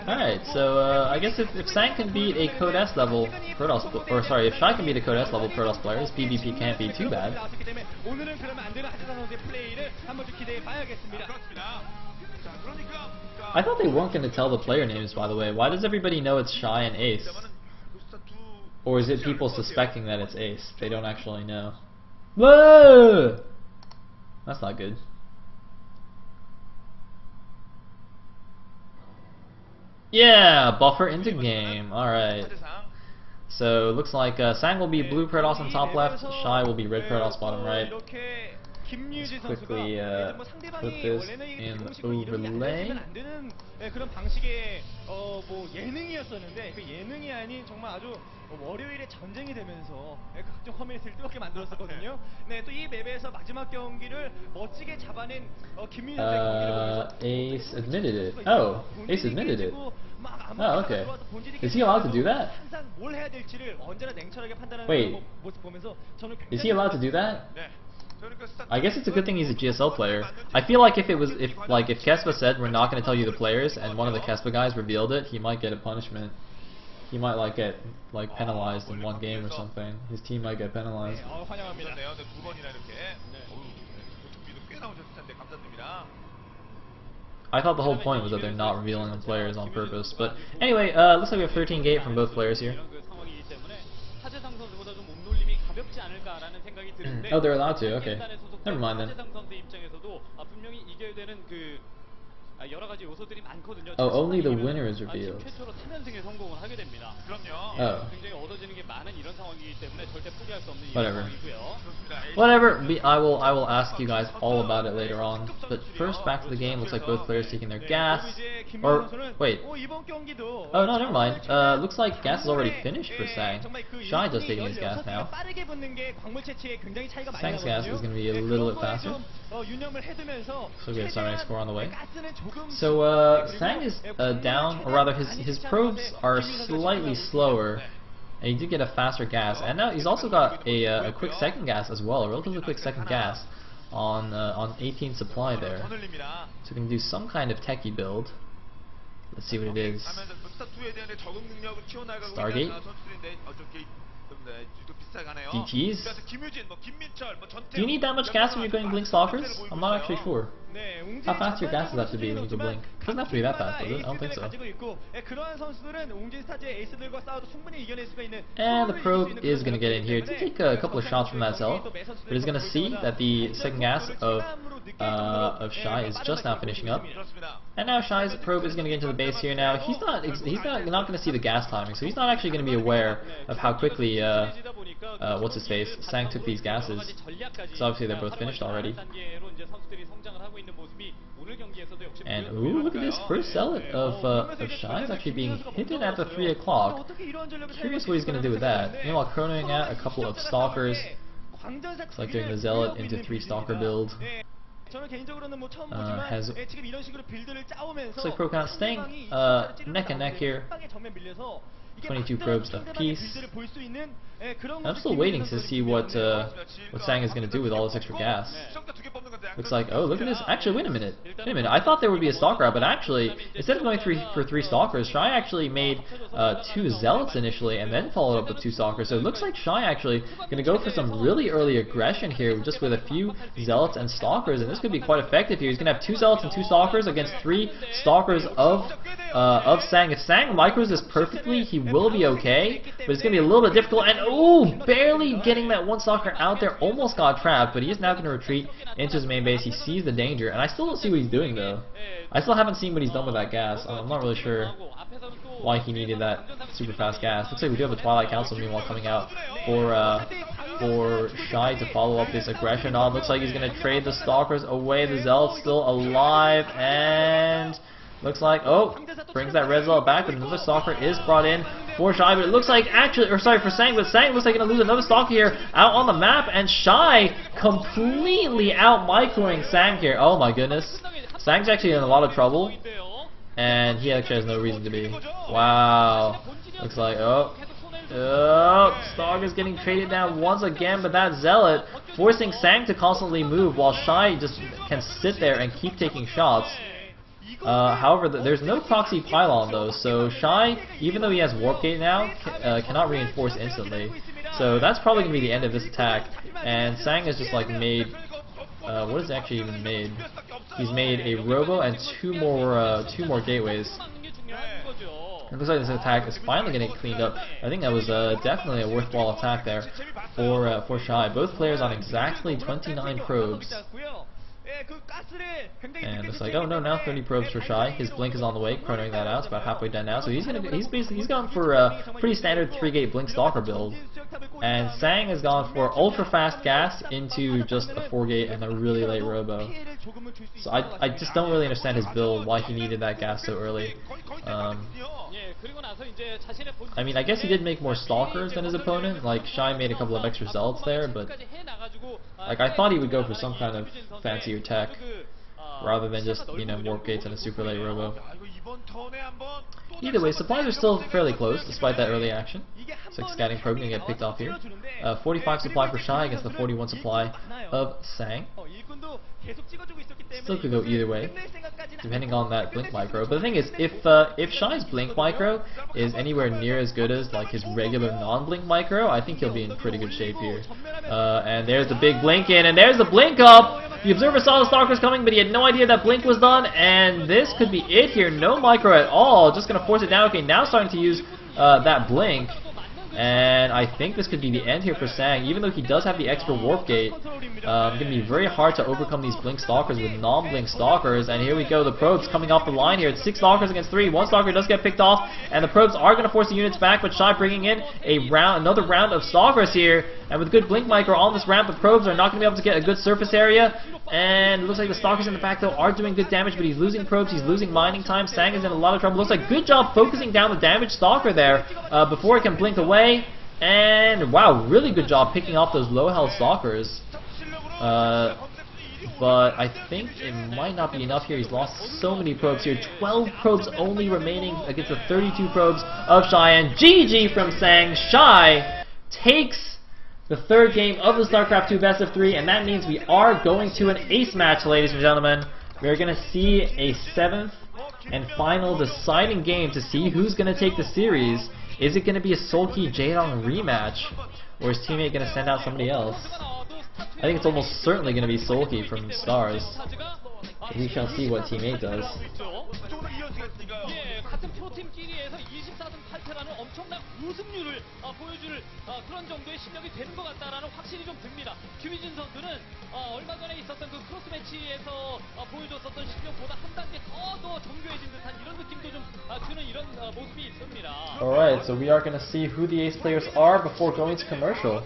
Alright, so I guess if Sang can beat a Code S level Protoss, or sorry, if Shy can beat a Code S level Protoss players, PvP can't be too bad. I thought they weren't going to tell the player names, by the way. Why does everybody know it's Shy and Ace? Or is it people suspecting that it's Ace? They don't actually know. Whoa! That's not good. Yeah, buffer into game. Alright. So it looks like Sang will be blue Protoss on top left, Shy will be red Protoss bottom right. Let's quickly put this in overlay. 월요일에 전쟁이 되면서 각종 커뮤니티를 뜨겁게 만들었었거든요. 네, 또 이 맵에서 마지막 경기를 멋지게 잡아낸 김민희 선수의 경기를 Ace admitted it. Oh, Ace admitted it. Oh, okay. Is he allowed to do that? 항상 뭘 해야 될지를 언제나 냉철하게 판단하는 모습 보면서 저는 Is he allowed to do that? I guess it's a good thing he's a GSL player. I feel like if Kespa said we're not going to tell you the players and one of the Kespa guys revealed it, he might get a punishment. He might get penalized in one game or something. His team might get penalized. I thought the whole point was that they're not revealing the players on purpose. But anyway, looks like we have 13 gate from both players here. Oh, they're allowed to. Okay. Never mind then. Oh, only the winner is revealed. Oh. Whatever. Whatever. I will ask you guys all about it later on. But first, back to the game. Looks like both players taking their gas. Or wait. Oh no, never mind. Looks like gas is already finished for Sang. Shy just taking his gas now. Sang's gas is going to be a little bit faster. So we have Saray score on the way. So Sang is down, or rather his probes are slightly slower, and he did get a faster gas, and now he's also got a quick second gas as well, a relatively quick second gas on 18 supply there. So we can do some kind of techie build. Let's see what it is. Stargate. DTs? Do you need that much gas when you're going Blink Stalkers? I'm not actually sure. How fast your gases have to be when you go Blink? It doesn't have to be that fast, does it? I don't think so. And the probe is going to get in here. It did take a couple of shots from that cell, but it's going to see that the second gas of Shy is just now finishing up. And now Shy's probe is going to get into the base here now. He's not going to see the gas timing, so he's not actually going to be aware of how quickly what's his face Sang took these gases. So obviously they're both finished already. And ooh, look at this first zealot of Shy is actually being hidden at the 3 o'clock. Curious what he's going to do with that. Meanwhile, chronoing out a couple of stalkers. It's like doing the zealot into 3 stalker build. Looks like Pro Count staying neck and neck here. 22 probes apiece. I'm still waiting to see what Sang is going to do with all this extra gas. Looks like, oh, look at this. Actually, wait a minute. I thought there would be a stalker out, but actually, instead of going for 3 stalkers, Shy actually made 2 zealots initially, and then followed up with 2 stalkers. So it looks like Shy actually going to go for some really early aggression here, just with a few zealots and stalkers, and this could be quite effective here. He's going to have 2 zealots and 2 stalkers against 3 stalkers of Sang. If Sang micros this perfectly, he will be okay, but it's going to be a little bit difficult. And ooh, barely getting that 1 stalker out there, almost got trapped, but he is now going to retreat into his main base. He sees the danger, and I still don't see what he's doing though. I still haven't seen what he's done with that gas. I'm not really sure why he needed that super fast gas. Looks like we do have a Twilight Council meanwhile coming out for Shy to follow up this aggression on. Looks like he's going to trade the stalkers away. The Zealot's still alive, and looks like, oh, brings that red zealot back, but another stalker is brought in for Shy, but it looks like actually, or sorry, for Sang, but Sang looks like going to lose another stalker here out on the map, and Shy completely out-microing Sang here. Oh my goodness. Sang's actually in a lot of trouble, and he actually has no reason to be. Wow. Looks like, oh, Stalker's getting traded down once again, but that zealot forcing Sang to constantly move while Shy just can sit there and keep taking shots. However, there's no proxy pylon though, so Shy, even though he has Warp Gate now, cannot reinforce instantly. So that's probably going to be the end of this attack, and Sang has just like made, what has actually even made? He's made a Robo and two more gateways. It looks like this attack is finally going to get cleaned up. I think that was definitely a worthwhile attack there for Shy. Both players on exactly 29 probes. And it's like, oh no, now 30 probes for Shy. His blink is on the way, chronoing that out. It's about halfway done now. So he's gone for a pretty standard 3-gate blink stalker build. And Sang has gone for ultra fast gas into just a 4-gate and a really late robo. So I just don't really understand his build, why he needed that gas so early. I mean, I guess he did make more stalkers than his opponent. Like Shy made a couple of extra zealots there, but like I thought he would go for some kind of fancier tech rather than just, you know, warp gates and a super late robo. Either way, supplies are still fairly close despite that early action. Looks like scouting probe gonna get picked off here. 45 supply for Shy against the 41 supply of Sang. Still could go either way, depending on that blink micro. But the thing is, if Shy's blink micro is anywhere near as good as like his regular non-blink micro, I think he'll be in pretty good shape here. And there's the big blink in, and there's the blink up. The observer saw the stalkers coming, but he had no idea that blink was done, and this could be it here. No micro at all, just gonna force it down. Okay, now starting to use that blink. And I think this could be the end here for Sang. Even though he does have the extra warp gate, going to be very hard to overcome these blink stalkers with non-blink stalkers. And here we go, the probes coming off the line here. It's 6 stalkers against 3. One stalker does get picked off, and the probes are going to force the units back. But Shy bringing in another round of stalkers here. And with good blink micro on this ramp, the probes are not going to be able to get a good surface area. And it looks like the stalkers in the back though are doing good damage, but he's losing probes, he's losing mining time. Sang is in a lot of trouble. Looks like good job focusing down the damaged stalker there before it can blink away. And wow, really good job picking off those low health stalkers. But I think it might not be enough here. He's lost so many probes here. 12 probes only remaining against the 32 probes of Shy. And GG from Sang. Shy takes the third game of the StarCraft 2 Best of 3, and that means we are going to an ace match, ladies and gentlemen. We're going to see a 7th and final deciding game to see who's going to take the series. Is it going to be a Sulky Jaedong rematch, or is teammate going to send out somebody else? I think it's almost certainly going to be Sulky from Stars. We shall see what teammate does. 같은 표팀끼리에서 24승 8패라는 엄청난 우승률을 보여줄 그런 정도의 실력이 되는 것 같다라는 확신이 좀 듭니다. 김희진 선수는 얼마 전에 있었던 그 크로스 매치에서 보여줬었던 실력보다 한 단계 더 정교해진 듯한 이런 느낌도 좀 주는 이런 모습이 있습니다. Alright, so we are going to see who the ace players are before going to commercial.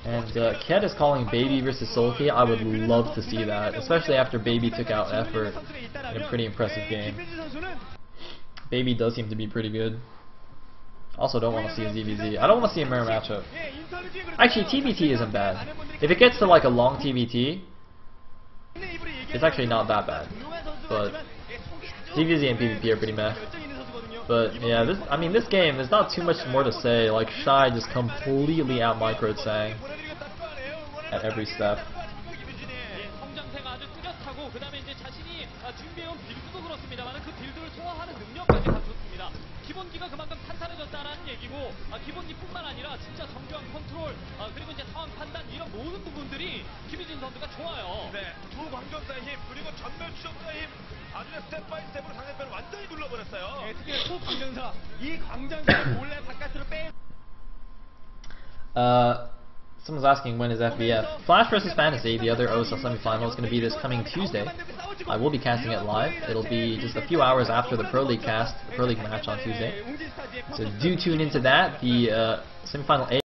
And Ket is calling Baby versus Sulky. I would love to see that, especially after Baby took out Effort in a pretty impressive game. Baby does seem to be pretty good. Also don't want to see a ZVZ. I don't want to see a mirror matchup. Actually, TBT isn't bad. If it gets to like a long TBT, it's actually not that bad. But ZVZ and PvP are pretty meh. But yeah, this game, there's not too much more to say. Like Shy just completely out microed Sang at every step. 기본기가 그만큼 탄탄해졌다라는 얘기고 기본기뿐만 아니라 진짜 정교한 컨트롤 그리고 이제 상황 판단 이런 모든 부분들이 김희진 선수가 좋아요. 네, 두 광전사의 힘 그리고 전면 추적자의 힘 아주 스텝 바이 스텝으로 상대편을 완전히 눌러버렸어요. 네, 특히 톱 광전사 이 광전사를 몰래 바깥으로 빼. Someone's asking when is FBF. Flash vs Fantasy, the other OSL semifinal, is going to be this coming Tuesday. I will be casting it live. It'll be just a few hours after the Pro League cast, the Pro League match on Tuesday. So do tune into that. The semifinal A